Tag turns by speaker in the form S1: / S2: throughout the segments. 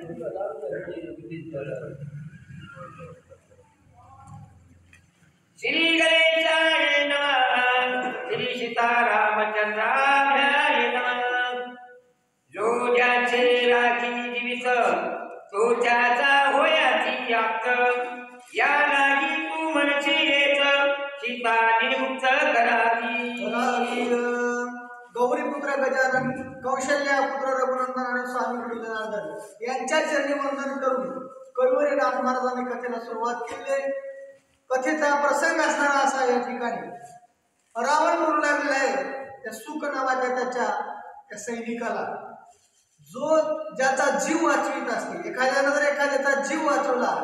S1: श्री गणेशाय नमः। श्री सीतारामचंद्राय नमः। जो ज्याचे राखी जीवित तो त्याचा होयाची यात या लागी तू मनची येत सीता निर्मुक्त करावी।
S2: गौरीपुत्र गजानन, कौशल्या पुत्र रघुनंदन आणि स्वामी जनार्दन यांच्या चरणी वंदन करून कळवरी नाथ महाराजांनी कथेला सुरुवात केली। कथेचा प्रसंग असणारा असा या ठिकाणी रावण म्हणू लागलेला आहे त्या सुख नावाच्या त्या सैनिकाला, जो ज्याचा जीव वाचवित असते। एखाद्याला जर एखाद्याचा जीव वाचवला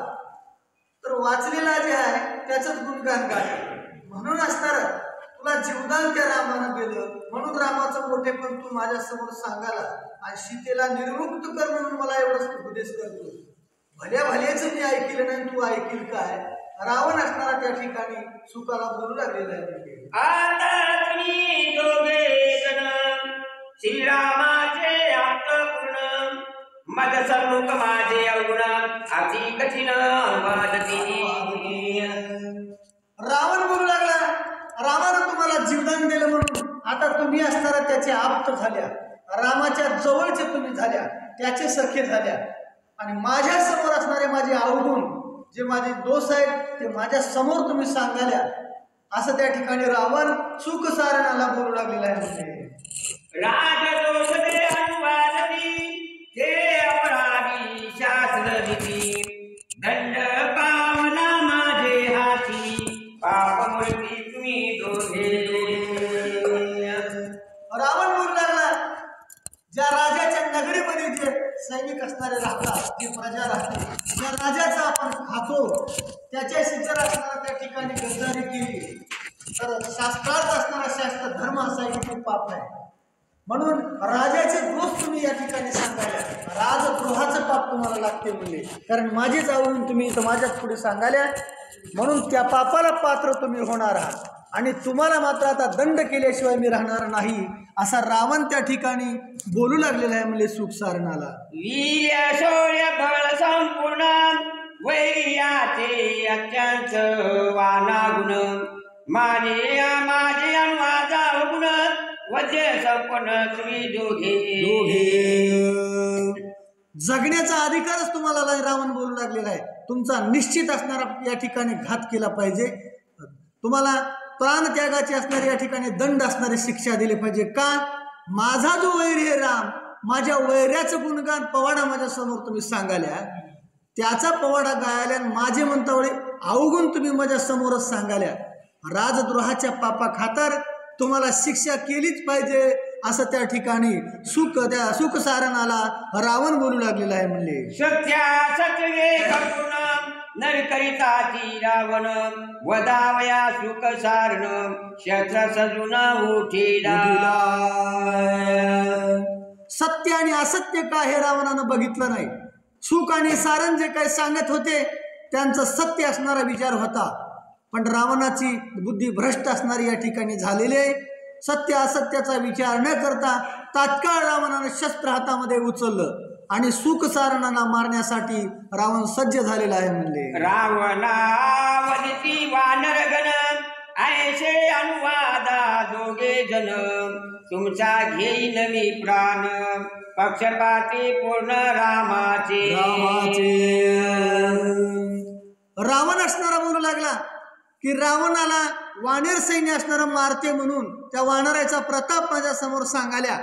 S2: तर वाचलेला जे आहे त्याचंच गुणगान गाते। म्हणून असणार तुला जीवदान त्या रामानं दिलं, म्हणून रामाचं मोठेपण तू माझ्या समोर सांगायला आणि सीतेला निर्मुक्त कर म्हणून मला एवढंच उपदेश करतो। भल्या भल्याच मी ऐकलं नाही, तू ऐकील काय? रावण असणारा त्या ठिकाणी सुखाला बोलू लागलेला आहे।
S1: आता तुम्ही दोघे जण श्रीरामाचे आत्मपूर्ण मद सन्मुख माझे अवगुण अति कठीण वादती।
S2: रावण बोलू लागला, रामानं तुम्हाला जीवदान दिलं म्हणून आता तुम्ही असणारा त्याचे आप्त झाल्या, रामाच्या जवळचे तुम्ही झाल्या, त्याचे सखे झाल्या आणि माझ्या समोर असणारे माझे अवगुण जे माझे दोष आहेत ते माझ्या समोर तुम्ही सांगाल्या, असं त्या ठिकाणी रावण सुख सारणाला बोलू लागलेला आहे।
S1: राजदोष दे अनुवादती हे अपराधी शास्त्रदिती दंड पावला माझे हाती पापमूर्ती तुम्ही दोघे।
S2: रावण बोलू लागला, ज्या राजाच्या नगरीमध्ये जे सैनिक असणारे राहतात, जे प्रजा राहते, ज्या राजाचा आपण खातो त्याच्याशी जर असणारा त्या ठिकाणी गद्दारी केली तर शास्त्रात असणारा शास्त्र धर्म असा आहे की पाप आहे। म्हणून राजाचे दोष तुम्ही या ठिकाणी सांगायला, राजद्रोहाचं पाप तुम्हाला लागते म्हणले, कारण माझे जाऊन तुम्ही इथं माझ्याच पुढे सांगाल्या, म्हणून त्या पापाला पात्र तुम्ही होणार आहात आणि तुम्हाला मात्र आता दंड केल्याशिवाय मी राहणार नाही, असा रावण त्या ठिकाणी बोलू लागलेला आहे म्हणले सुख सारणाला।
S1: वीर्य शौर्य बळ संपूर्ण वैर्याचे अत्यंत वानागुण माझे अनुवादा गुण वज्र संपन्न तुम्ही दोघे।
S2: जगण्याचा अधिकारच तुम्हाला रावण बोलू लागलेला आहे, तुमचा निश्चित असणारा या ठिकाणी घात केला पाहिजे, तुम्हाला प्राणत्यागाची असणारी या ठिकाणी दंड असणारी शिक्षा दिली पाहिजे। का? माझा जो वैर हे राम, माझ्या वैर्याचं गुणगान पवाडा माझ्या समोर तुम्ही सांगाल्या, त्याचा पवाडा गायल्या, माझे म्हणतावळे अवगुण तुम्ही माझ्या समोरच सांगाल्या, राजद्रोहाच्या पापा खातर तुम्हाला शिक्षा केलीच पाहिजे, असं त्या ठिकाणी सुख सारणाला रावण बोलू लागलेला आहे म्हणले।
S1: सत्या सत्ये करुण नरकरिताची रावण वदावया सुख सारण शस्त्र सजून उठीला।
S2: सत्य आणि असत्य का हे रावणानं बघितलं नाही। सुख आणि सारण जे काही सांगत होते त्यांचा सत्य असणारा विचार होता, पण रावणाची बुद्धी भ्रष्ट असणारी या ठिकाणी झालेली आहे। सत्य असत्याचा विचार न करता तात्काळ रावणानं शस्त्र हातामध्ये उचललं आणि सुख सारणाला मारण्यासाठी रावण सज्ज झालेला आहे म्हणले।
S1: रावणावदिती वानरगण ऐशे अनुवादा दोघे जण तुमचा घेईन मी प्राण पक्षपाती पूर्ण रामाचे।
S2: रावण असणारा बोलू लागला की रावणाला वानर सैन्य असणारा मारते म्हणून त्या वानराचा प्रताप माझ्या समोर सांगाल्या,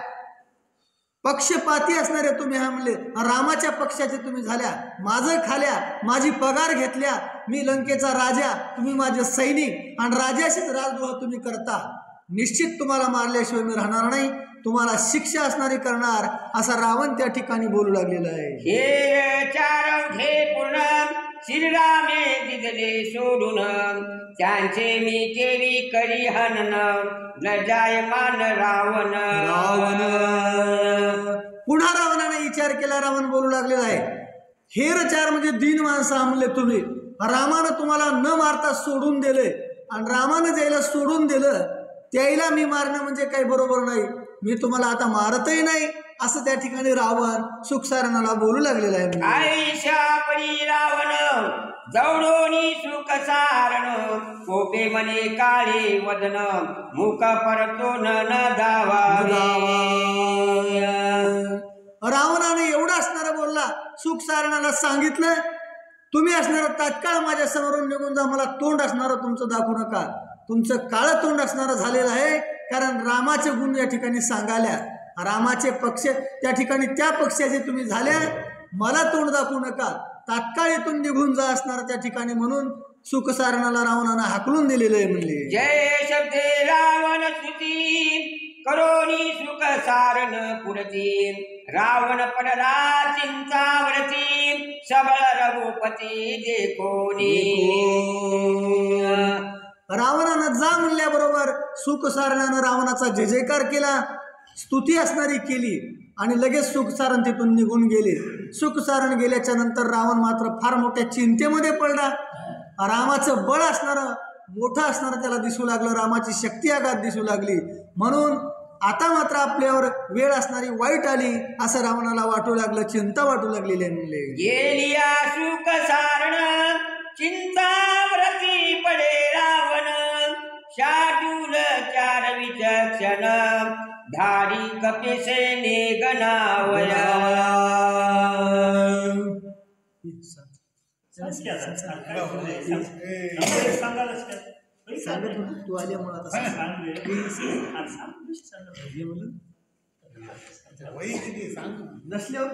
S2: पक्षपाती असणारे तुम्ही हा म्हणले, रामाच्या पक्षाचे तुम्ही झाल्या, माझं खाल्या, माझी पगार घेतल्या, मी लंकेचा राजा, तुम्ही माझे सैनिक आणि राजाशीच राजद्रोह तुम्ही करता, निश्चित तुम्हाला मारल्याशिवाय मी राहणार नाही, तुम्हाला शिक्षा असणारी करणार, असा रावण त्या ठिकाणी बोलू लागलेला आहे।
S1: हे चार घे पूर्ण श्रीरामे दिदले सोडून त्यांचे मी केली करी हनन न जायमान रावण।
S2: पुन्हा रावणाने विचार केला, रावण बोलू लागलेला आहे, हेर चार म्हणजे दीन माणसं म्हणले तुम्ही, रामानं तुम्हाला न मारता सोडून दिले आणि रामानं ज्याला सोडून दिलं त्याला मी मारणं म्हणजे काही बरोबर नाही, मी तुम्हाला आता मारतही नाही असं त्या ठिकाणी रावण सुखसारणाला बोलू लागलेला आहे.
S1: आईशा परी रावण जवळोनी सुख सारण कोपे मने काळे वदन मुख परतो न धावावे.
S2: रावणाने एवढा असणारा बोलला, सुख सारणाला सांगितलं तुम्ही असणारा तात्काळ माझ्या समोरून निघून जा, मला तोंड असणारं तुमचं दाखवू नका. तुमचं काळं तोंड असणारं झालेलं आहे, कारण रामाचे गुण या ठिकाणी सांगाल्या, रामाचे पक्ष त्या ठिकाणी त्या पक्षाचे तुम्ही झाल्या, मला तोंड दाखवू नका, तात्काळ इथून निघून जा असणार त्या ठिकाणी. म्हणून सुख सारणाला रावणानं हाकलून दिलेलं आहे. म्हणले
S1: जय शब्दे रावण स्तुती करोनी सुख सारण पुरती रावण पडला चिंतावरती सबळ रघुपती देखोनी.
S2: रावणानं जा म्हणल्याबरोबर सुख सारणानं रावणाचा जय जयकार केला, स्तुती असणारी केली आणि लगेच सुखसारण तिथून निघून गेले. सुखसारण गेल्याच्या नंतर रावण मात्र फार मोठ्या चिंतेमध्ये पडला. रामाचं बळ असणारं मोठं असणारं त्याला दिसू लागलं, रामाची शक्ती आघात दिसू लागली. म्हणून आता मात्र आपल्यावर वेळ असणारी वाईट आली असं रावणाला वाटू लागलं, चिंता वाटू लागलेली आहे. म्हणले
S1: गेलिया सुख सारण चिंताव्रती पडे रावण शार्दूल चार विचक्षण धाडी कपिसे निगनावया.
S2: तू आल्यामुळे नसल्यावर